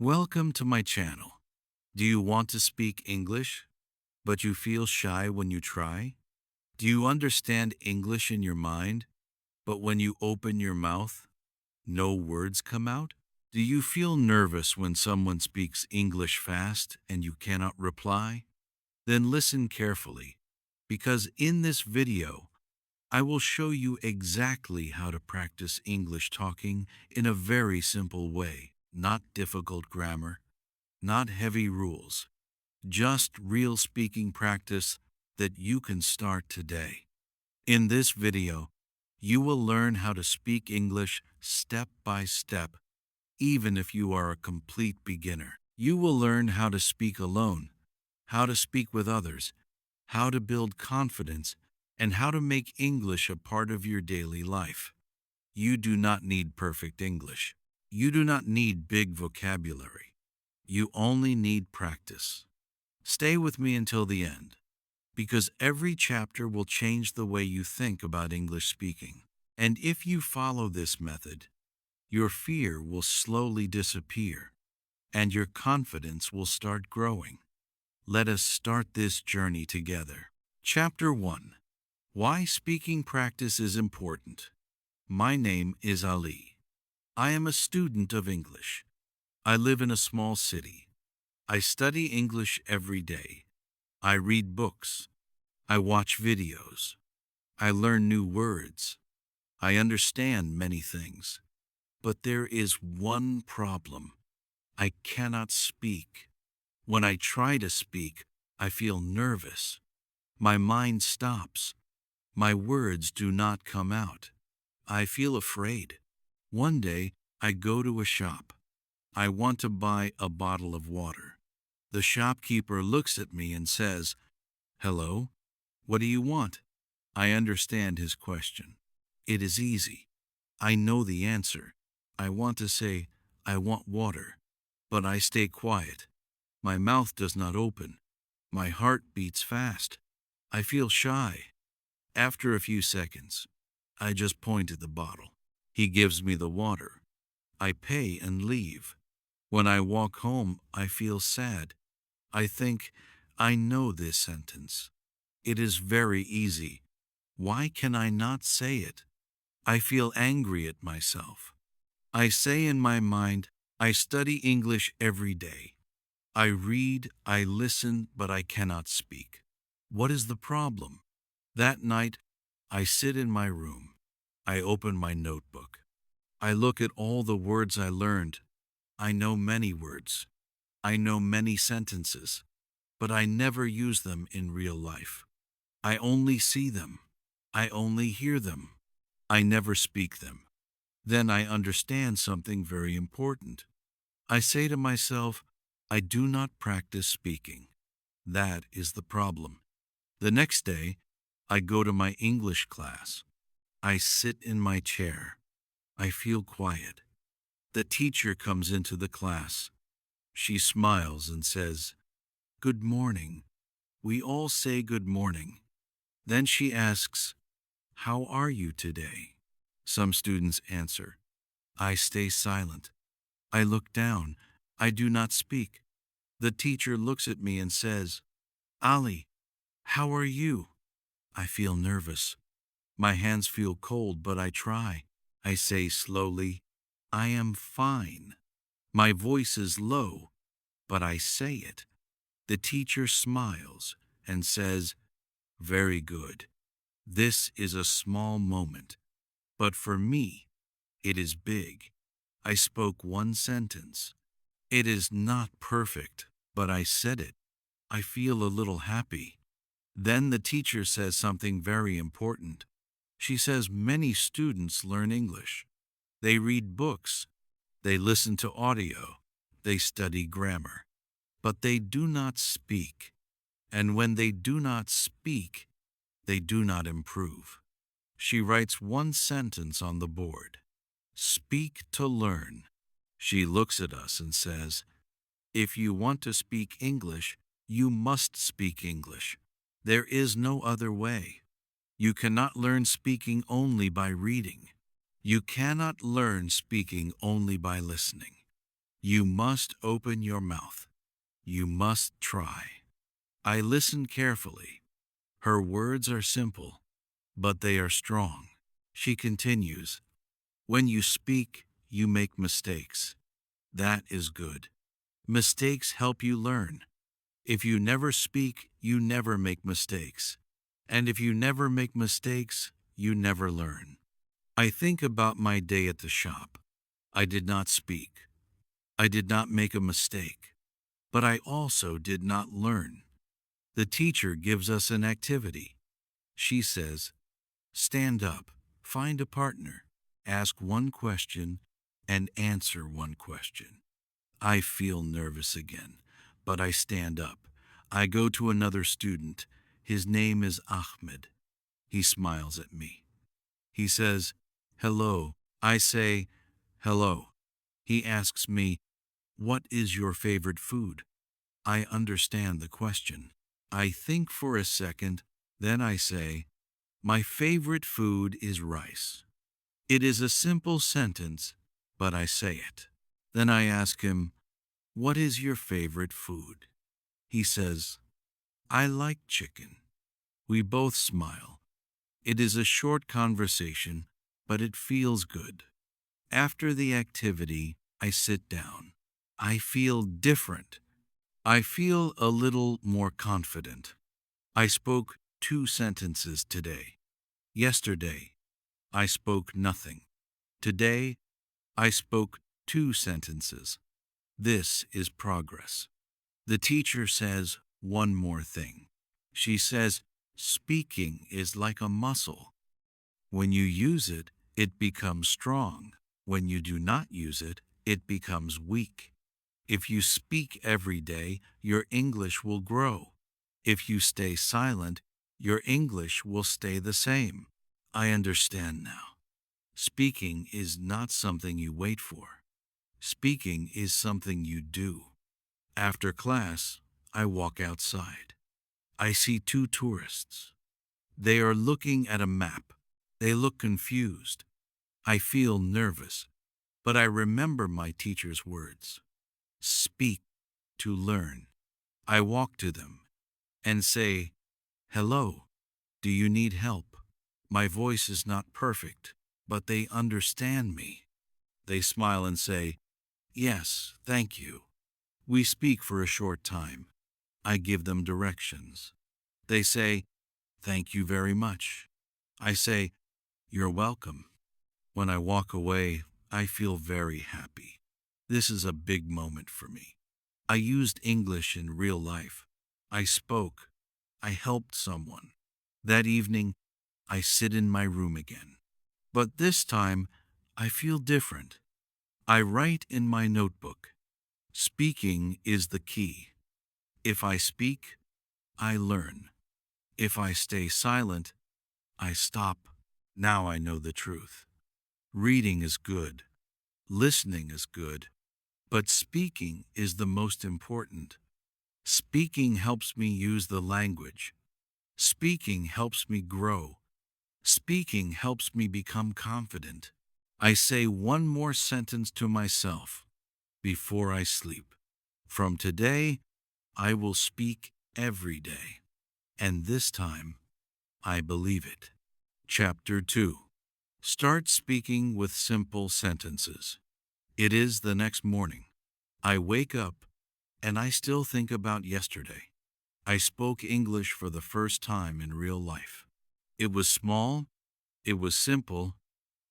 Welcome to my channel. Do you want to speak English, but you feel shy when you try? Do you understand English in your mind, but when you open your mouth, no words come out? Do you feel nervous when someone speaks English fast and you cannot reply? Then listen carefully, because in this video, I will show you exactly how to practice English talking in a very simple way, not difficult grammar, not heavy rules, just real speaking practice that you can start today. In this video, you will learn how to speak English step by step, even if you are a complete beginner. You will learn how to speak alone, how to speak with others, how to build confidence, and how to make English a part of your daily life. You do not need perfect English. You do not need big vocabulary. You only need practice. Stay with me until the end, because every chapter will change the way you think about English speaking. And if you follow this method, your fear will slowly disappear, and your confidence will start growing. Let us start this journey together. Chapter 1. Why speaking practice is important. My name is Ali. I am a student of English. I live in a small city. I study English every day. I read books. I watch videos. I learn new words. I understand many things. But there is one problem. I cannot speak. When I try to speak, I feel nervous. My mind stops. My words do not come out. I feel afraid. One day, I go to a shop. I want to buy a bottle of water. The shopkeeper looks at me and says, "Hello, what do you want?" I understand his question. It is easy. I know the answer. I want to say, "I want water," but I stay quiet. My mouth does not open. My heart beats fast. I feel shy. After a few seconds, I just point at the bottle. He gives me the water. I pay and leave. When I walk home, I feel sad. I think, I know this sentence. It is very easy. Why can I not say it? I feel angry at myself. I say in my mind, I study English every day. I read, I listen, but I cannot speak. What is the problem? That night, I sit in my room. I open my notebook. I look at all the words I learned. I know many words. I know many sentences, but I never use them in real life. I only see them. I only hear them. I never speak them. Then I understand something very important. I say to myself, I do not practice speaking. That is the problem. The next day, I go to my English class. I sit in my chair. I feel quiet. The teacher comes into the class. She smiles and says, "Good morning." We all say good morning. Then she asks, "How are you today?" Some students answer. I stay silent. I look down. I do not speak. The teacher looks at me and says, "Ali, how are you?" I feel nervous. My hands feel cold, but I try. I say slowly, "I am fine." My voice is low, but I say it. The teacher smiles and says, "Very good. This is a small moment, but for me, it is big. I spoke one sentence. It is not perfect, but I said it. I feel a little happy." Then the teacher says something very important. She says many students learn English. They read books. They listen to audio. They study grammar. But they do not speak. And when they do not speak, they do not improve. She writes one sentence on the board. Speak to learn. She looks at us and says, "If you want to speak English, you must speak English. There is no other way. You cannot learn speaking only by reading. You cannot learn speaking only by listening. You must open your mouth. You must try. I listened carefully. Her words are simple, but they are strong. She continues, when you speak, you make mistakes. That is good. Mistakes help you learn. If you never speak, you never make mistakes. And if you never make mistakes, you never learn. I think about my day at the shop. I did not speak. I did not make a mistake. But I also did not learn. The teacher gives us an activity. She says, stand up, find a partner, ask one question, and answer one question. I feel nervous again, but I stand up. I go to another student. His name is Ahmed. He smiles at me. He says, hello. I say, hello. He asks me, what is your favorite food? I understand the question. I think for a second, then I say, my favorite food is rice. It is a simple sentence, but I say it. Then I ask him, what is your favorite food? He says, I like chicken. We both smile. It is a short conversation, but it feels good. After the activity, I sit down. I feel different. I feel a little more confident. I spoke 2 sentences today. Yesterday, I spoke nothing. Today, I spoke 2 sentences. This is progress. The teacher says one more thing. She says, speaking is like a muscle. When you use it, it becomes strong. When you do not use it, it becomes weak. If you speak every day, your English will grow. If you stay silent, your English will stay the same. I understand now. Speaking is not something you wait for. Speaking is something you do. After class, I walk outside. I see 2 tourists. They are looking at a map. They look confused. I feel nervous, but I remember my teacher's words. Speak to learn. I walk to them and say, hello, do you need help? My voice is not perfect, but they understand me. They smile and say, yes, thank you. We speak for a short time. I give them directions. They say, thank you very much. I say, you're welcome. When I walk away, I feel very happy. This is a big moment for me. I used English in real life. I spoke. I helped someone. That evening, I sit in my room again. But this time, I feel different. I write in my notebook. Speaking is the key. If I speak, I learn. If I stay silent, I stop. Now I know the truth. Reading is good. Listening is good. But speaking is the most important. Speaking helps me use the language. Speaking helps me grow. Speaking helps me become confident. I say one more sentence to myself before I sleep. From today, I will speak every day. And this time, I believe it. Chapter 2. Start speaking with simple sentences. It is the next morning. I wake up and I still think about yesterday. I spoke English for the first time in real life. It was small, it was simple,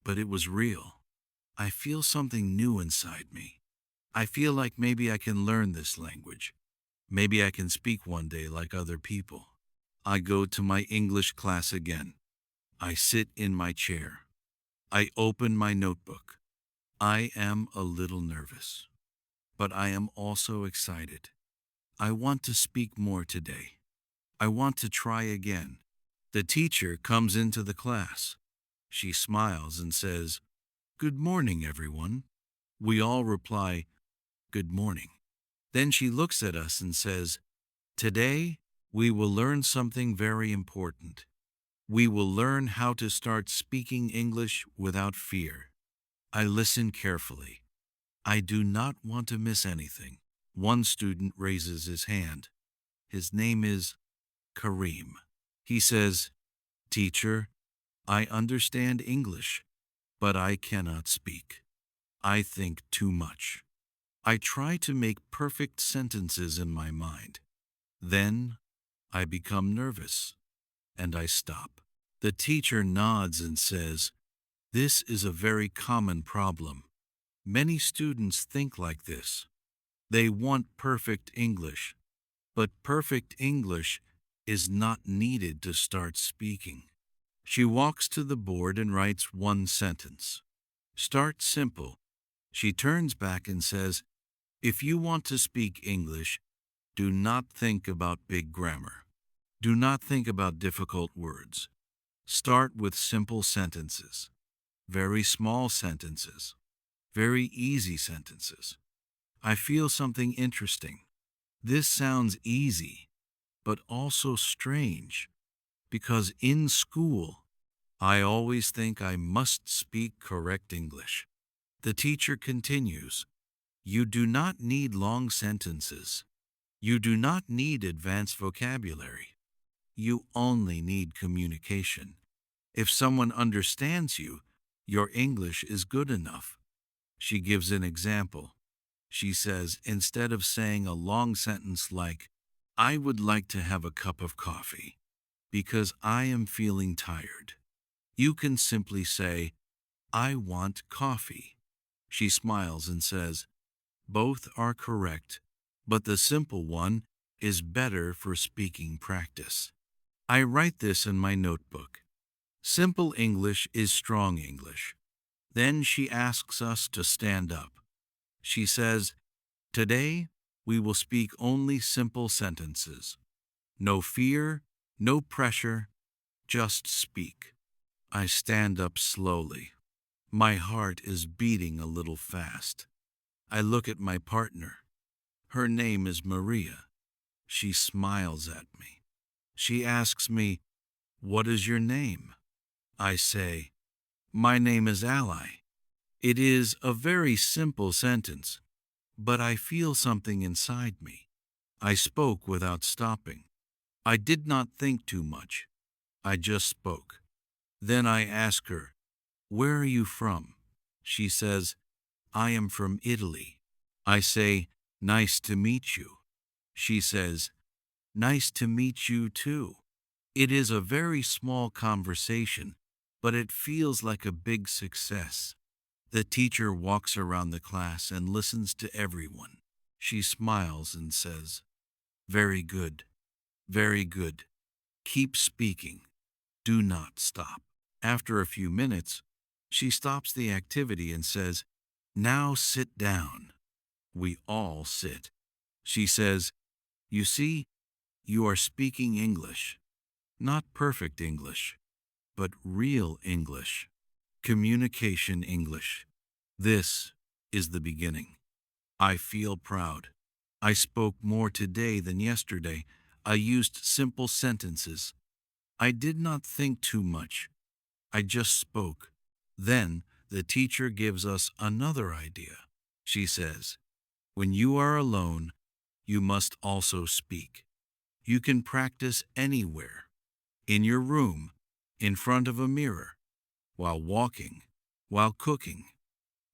but it was real. I feel something new inside me. I feel like maybe I can learn this language. Maybe I can speak one day like other people. I go to my English class again. I sit in my chair. I open my notebook. I am a little nervous, but I am also excited. I want to speak more today. I want to try again. The teacher comes into the class. She smiles and says, "Good morning, everyone." We all reply, "Good morning." Then she looks at us and says, "Today, we will learn something very important. We will learn how to start speaking English without fear." I listen carefully. I do not want to miss anything. One student raises his hand. His name is Kareem. He says, "Teacher, I understand English, but I cannot speak. I think too much. I try to make perfect sentences in my mind. Then I become nervous and I stop." The teacher nods and says, "This is a very common problem. Many students think like this. They want perfect English, but perfect English is not needed to start speaking." She walks to the board and writes one sentence. Start simple. She turns back and says, "If you want to speak English, do not think about big grammar. Do not think about difficult words. Start with simple sentences, very small sentences, very easy sentences. I feel something interesting. This sounds easy, but also strange, because in school, I always think I must speak correct English." The teacher continues, "You do not need long sentences. You do not need advanced vocabulary. You only need communication. If someone understands you, your English is good enough." She gives an example. She says, instead of saying a long sentence like, "I would like to have a cup of coffee because I am feeling tired," you can simply say, "I want coffee." She smiles and says, "Both are correct, but the simple one is better for speaking practice." I write this in my notebook. Simple English is strong English. Then she asks us to stand up. She says, "Today, we will speak only simple sentences. No fear, no pressure, just speak." I stand up slowly. My heart is beating a little fast. I look at my partner. Her name is Maria. She smiles at me. She asks me, "What is your name?" I say, "My name is Ally." It is a very simple sentence, but I feel something inside me. I spoke without stopping. I did not think too much. I just spoke. Then I ask her, "Where are you from?" She says, "I am from Italy." I say, "Nice to meet you." She says, "Nice to meet you too." It is a very small conversation, but it feels like a big success. The teacher walks around the class and listens to everyone. She smiles and says, "Very good, very good. Keep speaking. Do not stop." After a few minutes, she stops the activity and says, "Now sit down." We all sit. She says, "You see, you are speaking English. Not perfect English, but real English. Communication English. This is the beginning." I feel proud. I spoke more today than yesterday. I used simple sentences. I did not think too much. I just spoke. Then the teacher gives us another idea. She says, "When you are alone, you must also speak. You can practice anywhere, in your room, in front of a mirror, while walking, while cooking.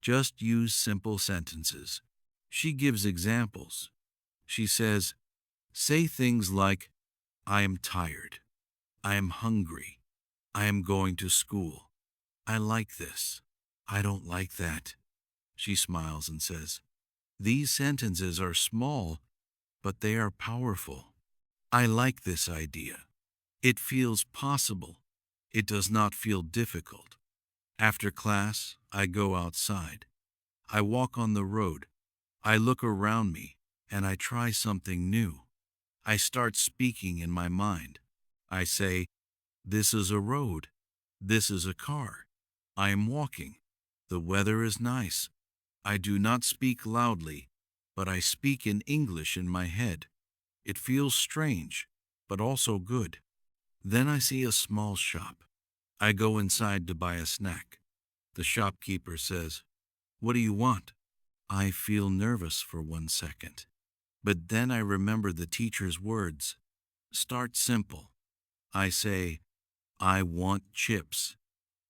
Just use simple sentences." She gives examples. She says, "Say things like, 'I am tired. I am hungry. I am going to school. I like this. I don't like that.'" She smiles and says, "These sentences are small, but they are powerful. I like this idea. It feels possible. It does not feel difficult." After class, I go outside. I walk on the road. I look around me, and I try something new. I start speaking in my mind. I say, "This is a road. This is a car. I am walking. The weather is nice." I do not speak loudly, but I speak in English in my head. It feels strange, but also good. Then I see a small shop. I go inside to buy a snack. The shopkeeper says, "What do you want?" I feel nervous for 1 second. But then I remember the teacher's words. Start simple. I say, I want chips.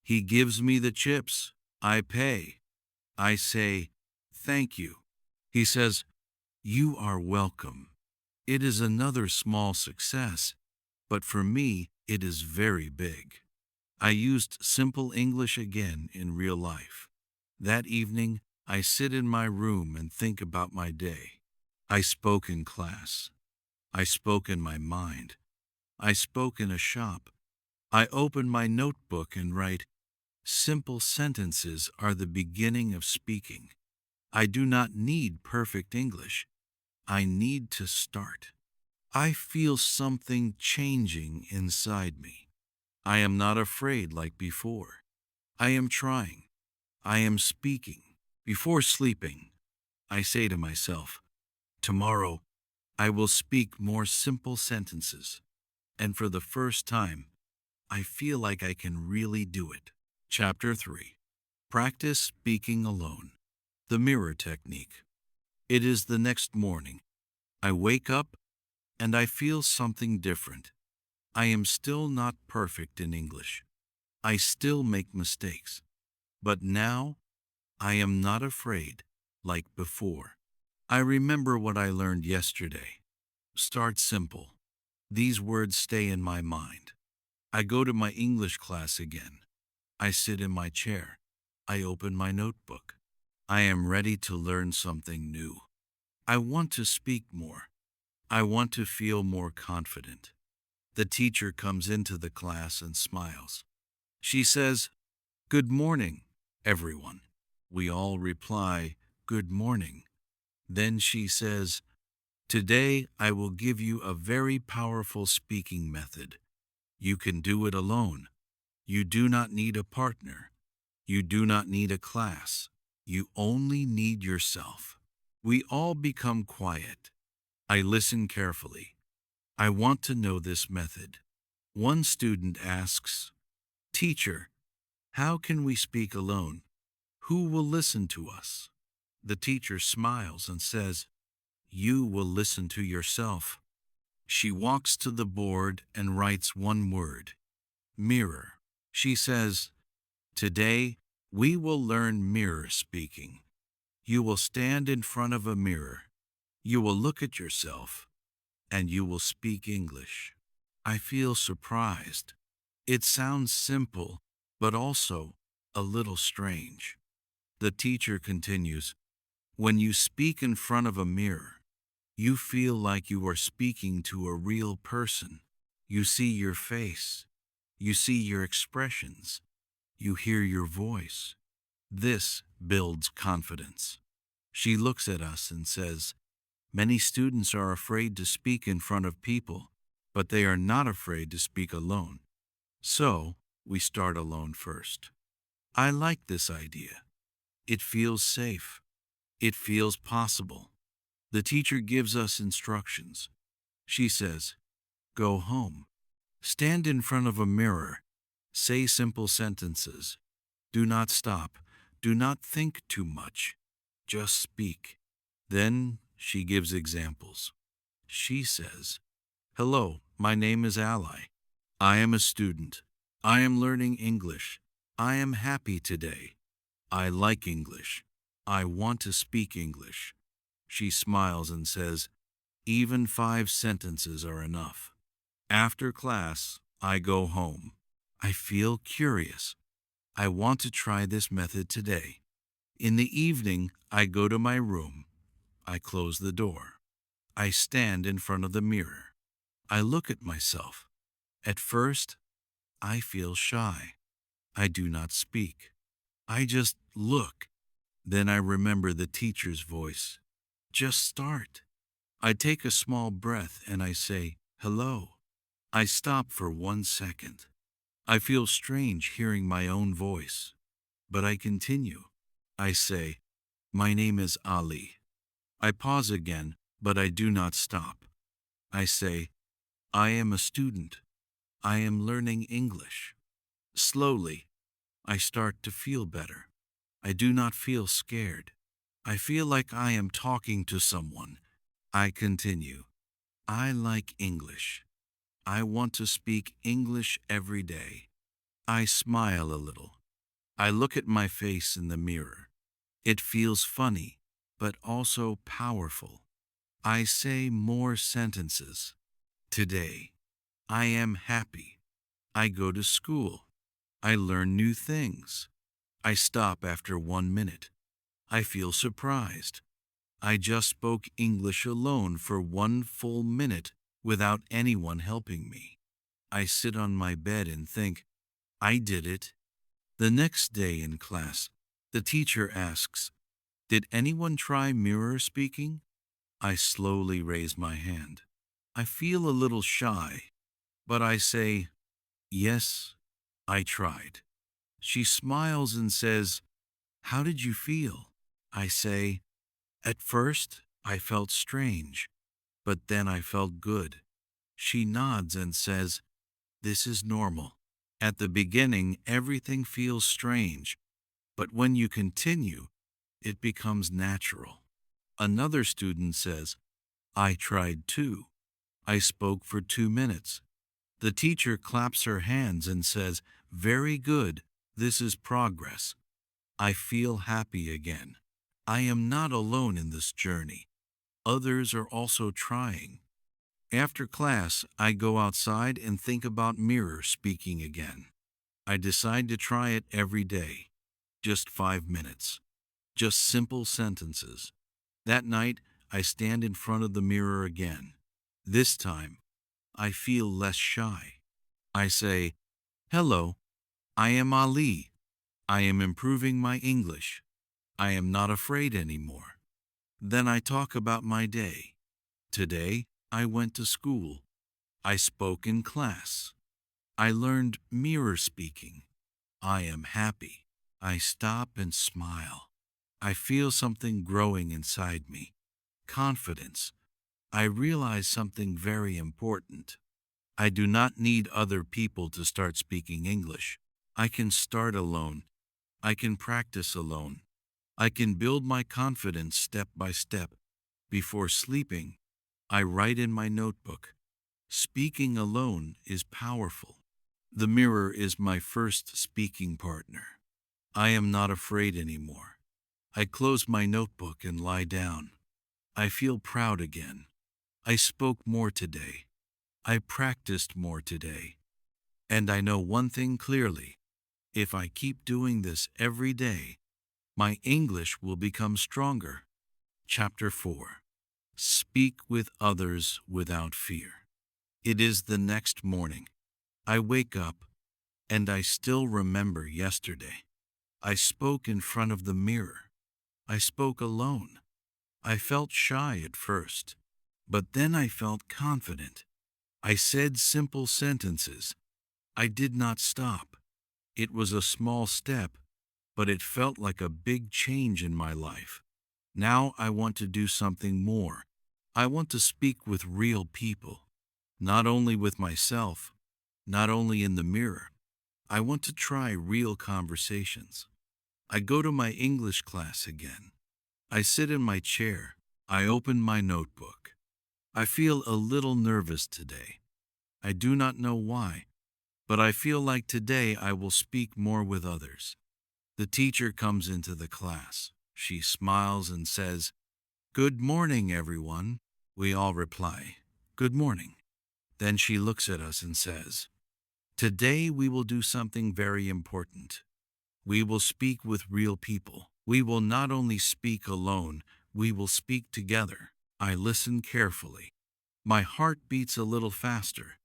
He gives me the chips. I pay. I say, thank you. He says, you are welcome. It is another small success, but for me, it is very big. I used simple English again in real life. That evening, I sit in my room and think about my day. I spoke in class. I spoke in my mind. I spoke in a shop. I open my notebook and write, simple sentences are the beginning of speaking. I do not need perfect English. I need to start. I feel something changing inside me. I am not afraid like before. I am trying. I am speaking. Before sleeping, I say to myself, tomorrow I will speak more simple sentences. And for the first time, I feel like I can really do it. Chapter 3. Practice speaking alone. The mirror technique. It is the next morning. I wake up and I feel something different. I am still not perfect in English. I still make mistakes. But now, I am not afraid like before. I remember what I learned yesterday. Start simple. These words stay in my mind. I go to my English class again. I sit in my chair. I open my notebook. I am ready to learn something new. I want to speak more. I want to feel more confident. The teacher comes into the class and smiles. She says, good morning, everyone. We all reply, good morning. Then she says, today I will give you a very powerful speaking method. You can do it alone. You do not need a partner. You do not need a class. You only need yourself. We all become quiet. I listen carefully. I want to know this method. One student asks, teacher, how can we speak alone? Who will listen to us? The teacher smiles and says, you will listen to yourself. She walks to the board and writes one word, mirror. She says, today we will learn mirror speaking. You will stand in front of a mirror. You will look at yourself, and you will speak English. I feel surprised. It sounds simple, but also a little strange. The teacher continues, when you speak in front of a mirror, you feel like you are speaking to a real person. You see your face. You see your expressions. You hear your voice. This builds confidence. She looks at us and says, many students are afraid to speak in front of people, but they are not afraid to speak alone. So, we start alone first. I like this idea. It feels safe. It feels possible. The teacher gives us instructions. She says, go home. Stand in front of a mirror. Say simple sentences. Do not stop. Do not think too much. Just speak. Then she gives examples. She says, hello, my name is Ally. I am a student. I am learning English. I am happy today. I like English. I want to speak English. She smiles and says, even 5 sentences are enough. After class, I go home. I feel curious. I want to try this method today. In the evening, I go to my room. I close the door. I stand in front of the mirror. I look at myself. At first, I feel shy. I do not speak. I just look. Then I remember the teacher's voice. Just start. I take a small breath and I say, hello. I stop for 1 second. I feel strange hearing my own voice, but I continue. I say, my name is Ali. I pause again, but I do not stop. I say, I am a student. I am learning English. Slowly, I start to feel better. I do not feel scared. I feel like I am talking to someone. I continue. I like English. I want to speak English every day. I smile a little. I look at my face in the mirror. It feels funny, but also powerful. I say more sentences. Today, I am happy. I go to school. I learn new things. I stop after 1 minute. I feel surprised. I just spoke English alone for 1 full minute without anyone helping me. I sit on my bed and think, I did it. The next day in class, the teacher asks, did anyone try mirror speaking? I slowly raise my hand. I feel a little shy, but I say, yes, I tried. She smiles and says, how did you feel? I say, at first, I felt strange, but then I felt good. She nods and says, this is normal. At the beginning, everything feels strange, but when you continue, it becomes natural. Another student says, I tried too. I spoke for 2 minutes. The teacher claps her hands and says, very good, this is progress. I feel happy again. I am not alone in this journey. Others are also trying. After class, I go outside and think about mirror speaking again. I decide to try it every day. Just 5 minutes. Just simple sentences. That night, I stand in front of the mirror again. This time, I feel less shy. I say, hello, I am Ali. I am improving my English. I am not afraid anymore. Then I talk about my day. Today, I went to school. I spoke in class. I learned mirror speaking. I am happy. I stop and smile. I feel something growing inside me. Confidence. I realize something very important. I do not need other people to start speaking English. I can start alone. I can practice alone. I can build my confidence step by step. Before sleeping, I write in my notebook. Speaking alone is powerful. The mirror is my first speaking partner. I am not afraid anymore. I close my notebook and lie down. I feel proud again. I spoke more today. I practiced more today. And I know one thing clearly. If I keep doing this every day, my English will become stronger. Chapter 4. Speak with others without fear. It is the next morning. I wake up, and I still remember yesterday. I spoke in front of the mirror. I spoke alone. I felt shy at first, but then I felt confident. I said simple sentences. I did not stop. It was a small step, but it felt like a big change in my life. Now I want to do something more. I want to speak with real people, not only with myself, not only in the mirror. I want to try real conversations. I go to my English class again. I sit in my chair. I open my notebook. I feel a little nervous today. I do not know why, but I feel like today I will speak more with others. The teacher comes into the class. She smiles and says, good morning, everyone. We all reply, good morning. Then she looks at us and says, today we will do something very important. We will speak with real people. We will not only speak alone, we will speak together. I listen carefully. My heart beats a little faster.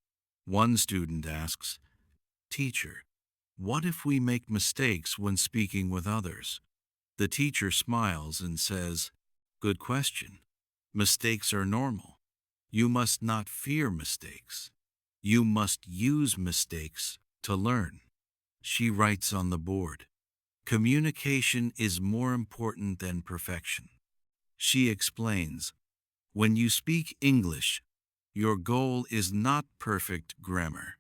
One student asks, teacher, what if we make mistakes when speaking with others? The teacher smiles and says, good question. Mistakes are normal. You must not fear mistakes. You must use mistakes to learn. She writes on the board, communication is more important than perfection. She explains, when you speak English, your goal is not perfect grammar.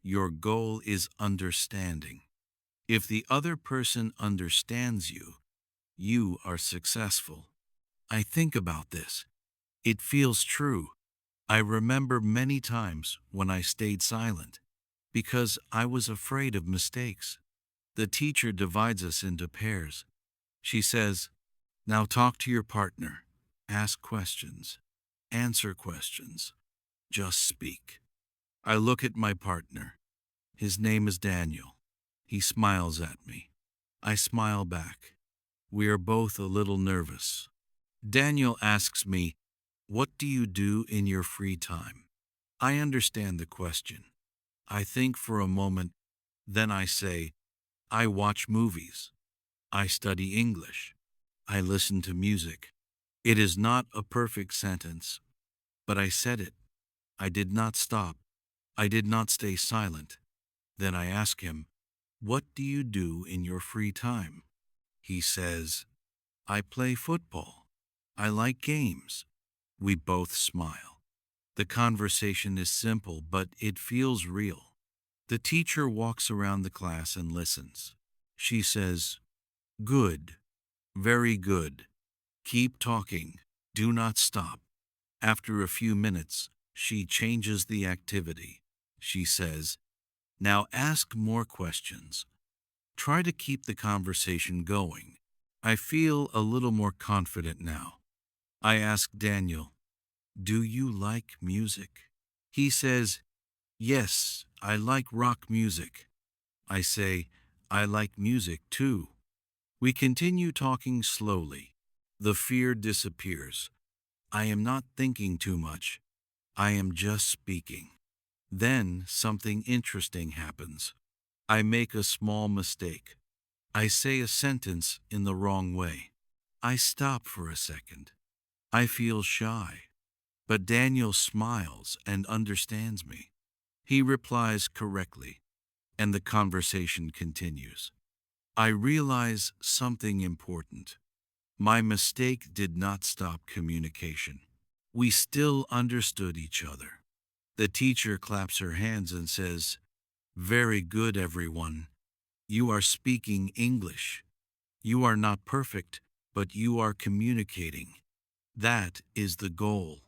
Your goal is understanding. If the other person understands you, you are successful. I think about this. It feels true. I remember many times when I stayed silent because I was afraid of mistakes. The teacher divides us into pairs. She says, "Now talk to your partner. Ask questions. Answer questions. Just speak." I look at my partner. His name is Daniel. He smiles at me. I smile back. We are both a little nervous. Daniel asks me, "What do you do in your free time?" I understand the question. I think for a moment, then I say, "I watch movies. I study English. I listen to music." It is not a perfect sentence, but I said it. I did not stop. I did not stay silent. Then I ask him, "What do you do in your free time?" He says, "I play football. I like games." We both smile. The conversation is simple, but it feels real. The teacher walks around the class and listens. She says, "Good, very good. Keep talking. Do not stop." After a few minutes, she changes the activity. She says, "Now ask more questions. Try to keep the conversation going." I feel a little more confident now. I ask Daniel, "Do you like music?" He says, "Yes, I like rock music." I say, "I like music too." We continue talking slowly. The fear disappears. I am not thinking too much. I am just speaking. Then something interesting happens. I make a small mistake. I say a sentence in the wrong way. I stop for a second. I feel shy. But Daniel smiles and understands me. He replies correctly, and the conversation continues. I realize something important. My mistake did not stop communication. We still understood each other. The teacher claps her hands and says, "Very good, everyone. You are speaking English. You are not perfect, but you are communicating. That is the goal."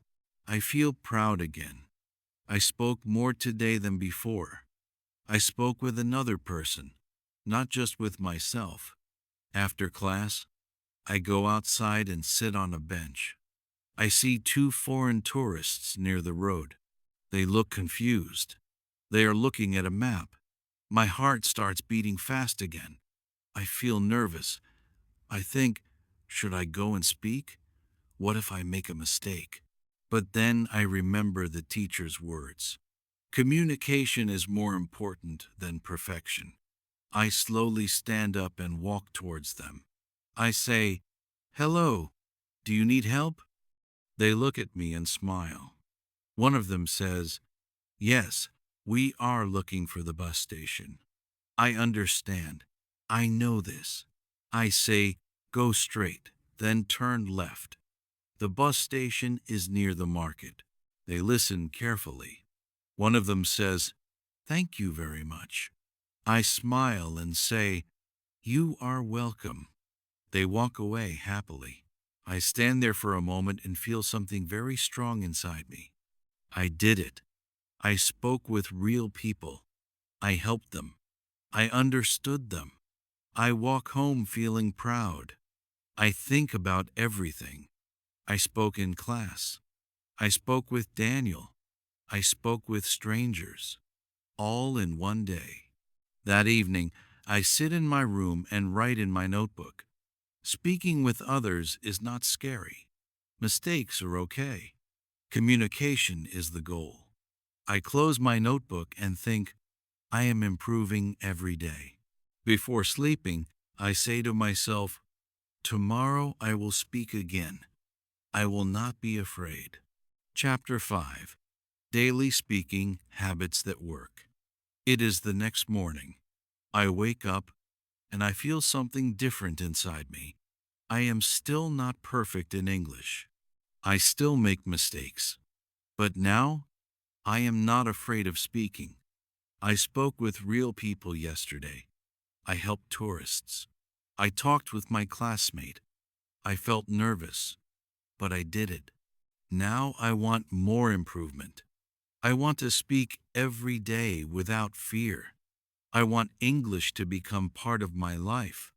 I feel proud again. I spoke more today than before. I spoke with another person, not just with myself. After class, I go outside and sit on a bench. I see two foreign tourists near the road. They look confused. They are looking at a map. My heart starts beating fast again. I feel nervous. I think, should I go and speak? What if I make a mistake? But then I remember the teacher's words. Communication is more important than perfection. I slowly stand up and walk towards them. I say, "Hello, do you need help?" They look at me and smile. One of them says, "Yes, we are looking for the bus station." I understand. I know this. I say, "Go straight, then turn left. The bus station is near the market." They listen carefully. One of them says, "Thank you very much." I smile and say, "You are welcome." They walk away happily. I stand there for a moment and feel something very strong inside me. I did it. I spoke with real people. I helped them. I understood them. I walk home feeling proud. I think about everything. I spoke in class. I spoke with Daniel. I spoke with strangers. All in one day. That evening, I sit in my room and write in my notebook. Speaking with others is not scary. Mistakes are okay. Communication is the goal. I close my notebook and think, I am improving every day. Before sleeping, I say to myself, tomorrow I will speak again. I will not be afraid. Chapter 5. Daily Speaking Habits That Work. It is the next morning. I wake up and I feel something different inside me. I am still not perfect in English. I still make mistakes. But now, I am not afraid of speaking. I spoke with real people yesterday. I helped tourists. I talked with my classmate. I felt nervous, but I did it. Now I want more improvement. I want to speak every day without fear. I want English to become part of my life,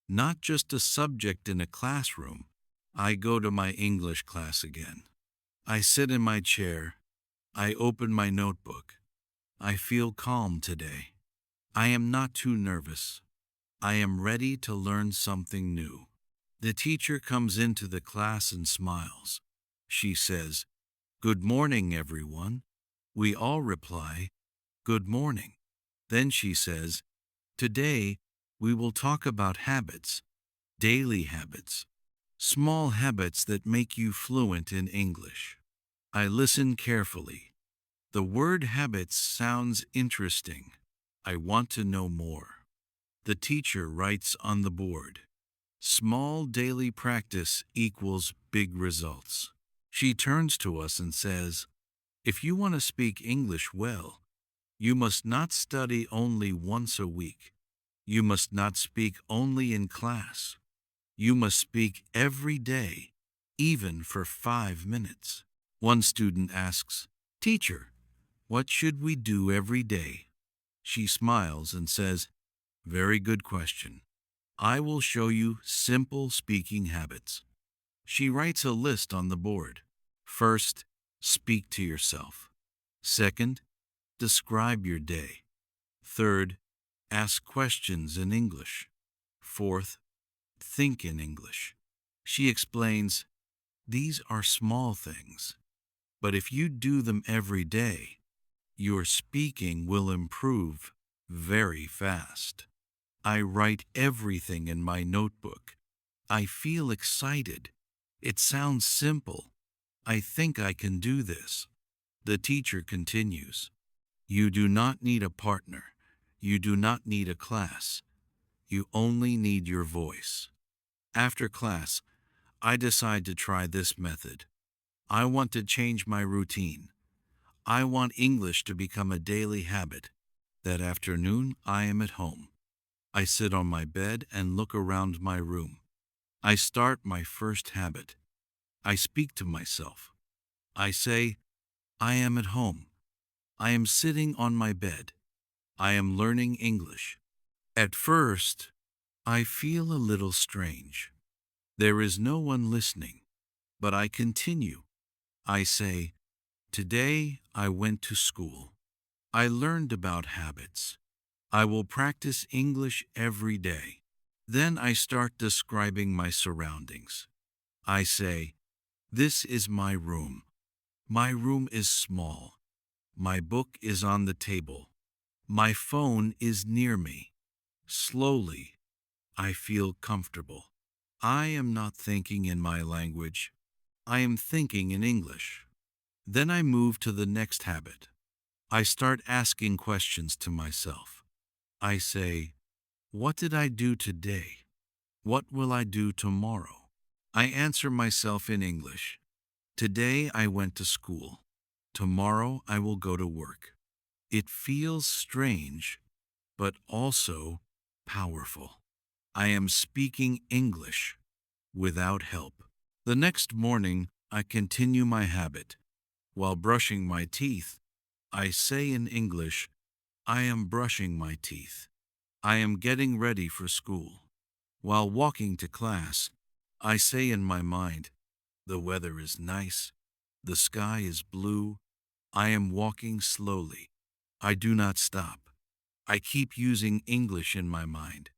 not just a subject in a classroom. I go to my English class again. I sit in my chair. I open my notebook. I feel calm today. I am not too nervous. I am ready to learn something new. The teacher comes into the class and smiles. She says, "Good morning, everyone." We all reply, "Good morning." Then she says, "Today, we will talk about habits, daily habits, small habits that make you fluent in English." I listen carefully. The word habits sounds interesting. I want to know more. The teacher writes on the board, "Small daily practice equals big results." She turns to us and says, "If you want to speak English well, you must not study only once a week. You must not speak only in class. You must speak every day, even for 5 minutes." One student asks, "Teacher, what should we do every day?" She smiles and says, "Very good question. I will show you simple speaking habits." She writes a list on the board. First, speak to yourself. Second, describe your day. Third, ask questions in English. Fourth, think in English. She explains, these are small things, but if you do them every day, your speaking will improve very fast. I write everything in my notebook. I feel excited. It sounds simple. I think I can do this. The teacher continues, "You do not need a partner. You do not need a class. You only need your voice." After class, I decide to try this method. I want to change my routine. I want English to become a daily habit. That afternoon, I am at home. I sit on my bed and look around my room. I start my first habit. I speak to myself. I say, "I am at home. I am sitting on my bed. I am learning English." At first, I feel a little strange. There is no one listening, but I continue. I say, "Today I went to school. I learned about habits. I will practice English every day." Then I start describing my surroundings. I say, "This is my room. My room is small. My book is on the table. My phone is near me." Slowly, I feel comfortable. I am not thinking in my language. I am thinking in English. Then I move to the next habit. I start asking questions to myself. I say, "What did I do today? What will I do tomorrow?" I answer myself in English. Today I went to school. Tomorrow I will go to work. It feels strange, but also powerful. I am speaking English without help. The next morning, I continue my habit. While brushing my teeth, I say in English, "I am brushing my teeth. I am getting ready for school." While walking to class, I say in my mind, "The weather is nice. The sky is blue. I am walking slowly. I do not stop." I keep using English in my mind.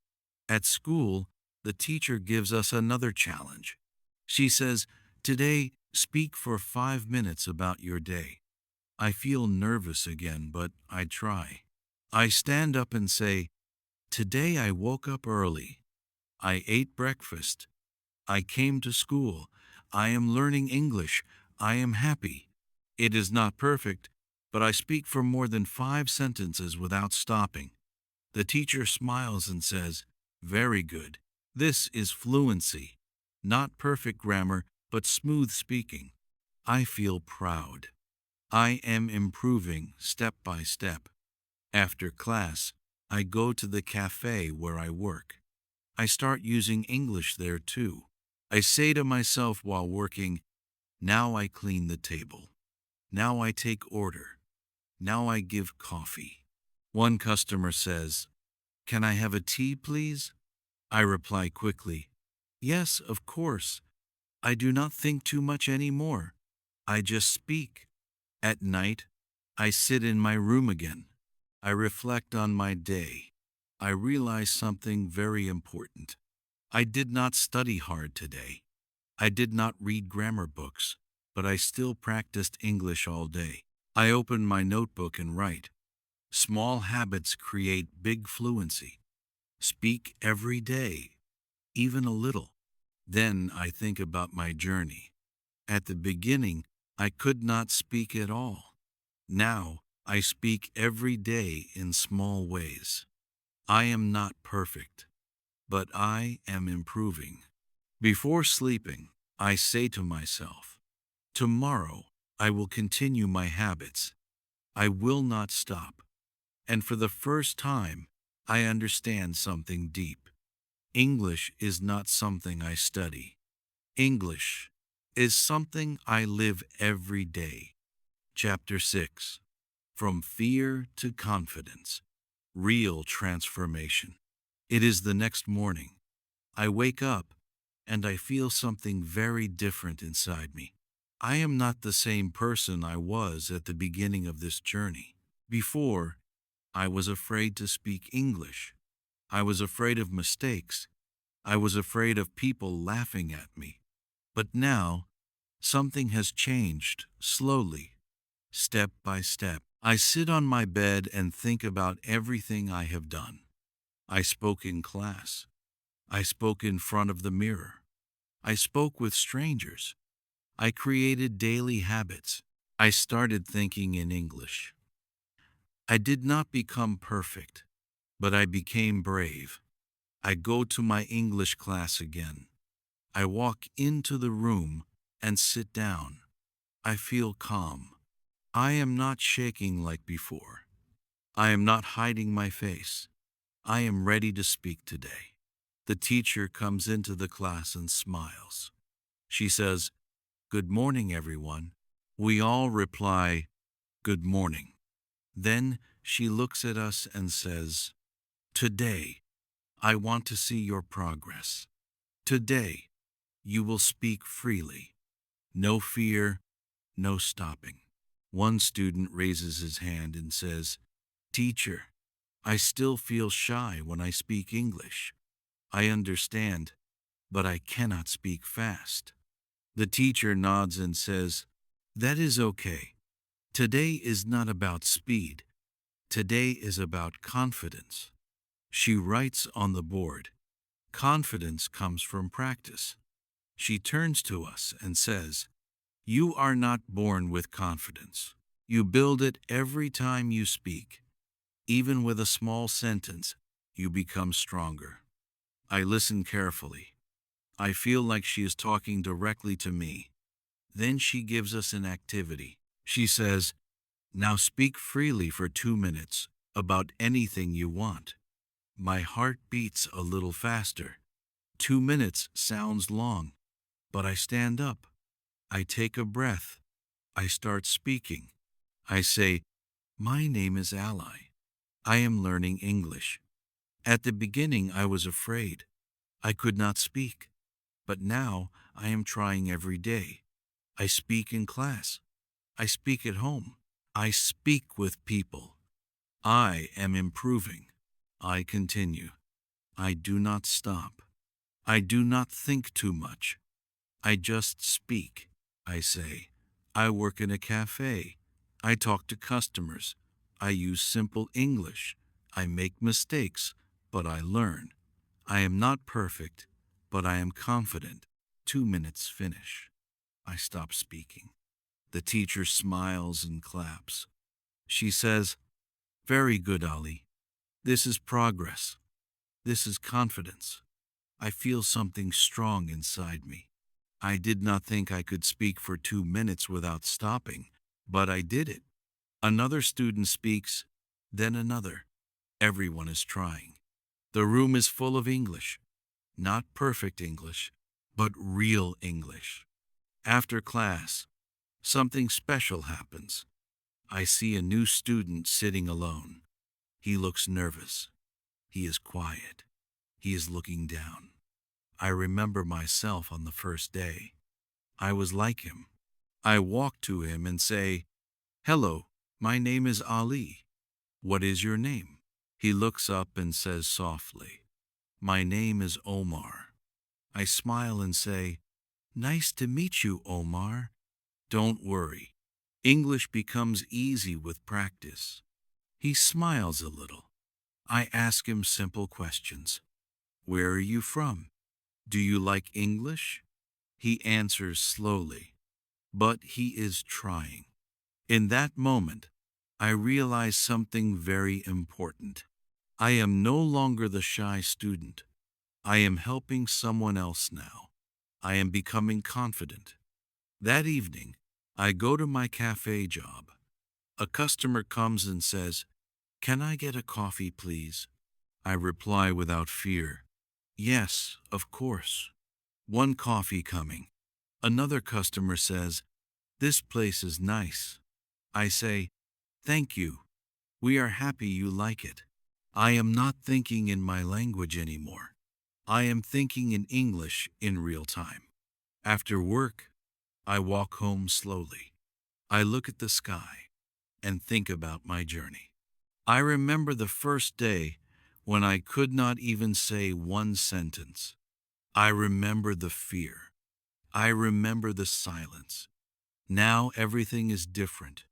At school, the teacher gives us another challenge. She says, "Today, speak for 5 minutes about your day." I feel nervous again, but I try. I stand up and say, "Today I woke up early. I ate breakfast. I came to school. I am learning English. I am happy." It is not perfect, but I speak for more than 5 sentences without stopping. The teacher smiles and says, "Very good. This is fluency. Not perfect grammar, but smooth speaking." I feel proud. I am improving step by step. After class, I go to the cafe where I work. I start using English there too. I say to myself while working, now I clean the table. Now I take order. Now I give coffee. One customer says, "Can I have a tea, please?" I reply quickly, "Yes, of course." I do not think too much anymore. I just speak. At night, I sit in my room again. I reflect on my day. I realize something very important. I did not study hard today. I did not read grammar books, but I still practiced English all day. I open my notebook and write. Small habits create big fluency. Speak every day, even a little. Then I think about my journey. At the beginning, I could not speak at all. Now, I speak every day in small ways. I am not perfect, but I am improving. Before sleeping, I say to myself, tomorrow I will continue my habits. I will not stop. And for the first time, I understand something deep. English is not something I study. English is something I live every day. Chapter 6. From Fear to Confidence. Real Transformation. It is the next morning. I wake up and I feel something very different inside me. I am not the same person I was at the beginning of this journey. Before, I was afraid to speak English. I was afraid of mistakes. I was afraid of people laughing at me. But now, something has changed slowly, step by step. I sit on my bed and think about everything I have done. I spoke in class. I spoke in front of the mirror. I spoke with strangers. I created daily habits. I started thinking in English. I did not become perfect, but I became brave. I go to my English class again. I walk into the room and sit down. I feel calm. I am not shaking like before. I am not hiding my face. I am ready to speak today. The teacher comes into the class and smiles. She says, "Good morning, everyone." We all reply, "Good morning." Then she looks at us and says, "Today, I want to see your progress. Today, you will speak freely. No fear, no stopping." One student raises his hand and says, "Teacher, I still feel shy when I speak English. I understand, but I cannot speak fast." The teacher nods and says, "That is okay. Today is not about speed. Today is about confidence." She writes on the board, "Confidence comes from practice." She turns to us and says, "You are not born with confidence. You build it every time you speak. Even with a small sentence, you become stronger." I listen carefully. I feel like she is talking directly to me. Then she gives us an activity. She says, "Now speak freely for 2 minutes about anything you want." My heart beats a little faster. 2 minutes sounds long, but I stand up. I take a breath. I start speaking. I say, "My name is Ally. I am learning English." At the beginning, I was afraid. I could not speak. But now I am trying every day. I speak in class. I speak at home. I speak with people. I am improving. I continue. I do not stop. I do not think too much. I just speak. I say, I work in a cafe. I talk to customers. I use simple English. I make mistakes, but I learn. I am not perfect, but I am confident. 2 minutes finish. I stop speaking. The teacher smiles and claps. She says, "Very good, Ali. This is progress. This is confidence." I feel something strong inside me. I did not think I could speak for 2 minutes without stopping, but I did it. Another student speaks, then another. Everyone is trying. The room is full of English. Not perfect English, but real English. After class, something special happens. I see a new student sitting alone. He looks nervous. He is quiet. He is looking down. I remember myself on the first day. I was like him. I walk to him and say, "Hello, my name is Ali. What is your name?" He looks up and says softly, "My name is Omar." I smile and say, "Nice to meet you, Omar. Don't worry. English becomes easy with practice." He smiles a little. I ask him simple questions. "Where are you from? Do you like English?" He answers slowly, but he is trying. In that moment, I realize something very important. I am no longer the shy student. I am helping someone else now. I am becoming confident. That evening, I go to my cafe job. A customer comes and says, "Can I get a coffee, please?" I reply without fear, "Yes, of course." One coffee coming. Another customer says, "This place is nice." I say, "Thank you. We are happy you like it." I am not thinking in my language anymore. I am thinking in English in real time. After work, I walk home slowly. I look at the sky and think about my journey. I remember the first day when I could not even say one sentence. I remember the fear. I remember the silence. Now everything is different.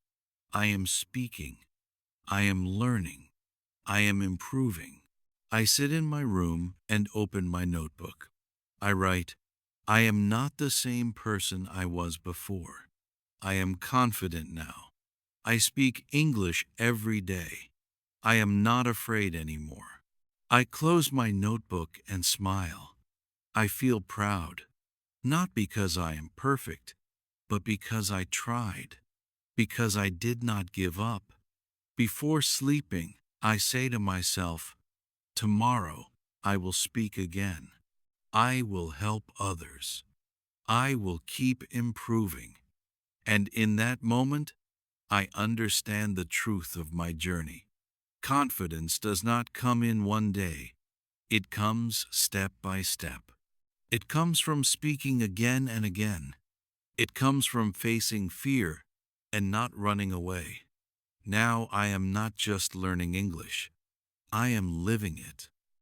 I am speaking. I am learning. I am improving. I sit in my room and open my notebook. I write, "I am not the same person I was before. I am confident now. I speak English every day. I am not afraid anymore." I close my notebook and smile. I feel proud, not because I am perfect, but because I tried, because I did not give up. Before sleeping, I say to myself, "Tomorrow I will speak again. I will help others. I will keep improving." And in that moment, I understand the truth of my journey. Confidence does not come in one day. It comes step by step. It comes from speaking again and again. It comes from facing fear and not running away. Now I am not just learning English. I am living it.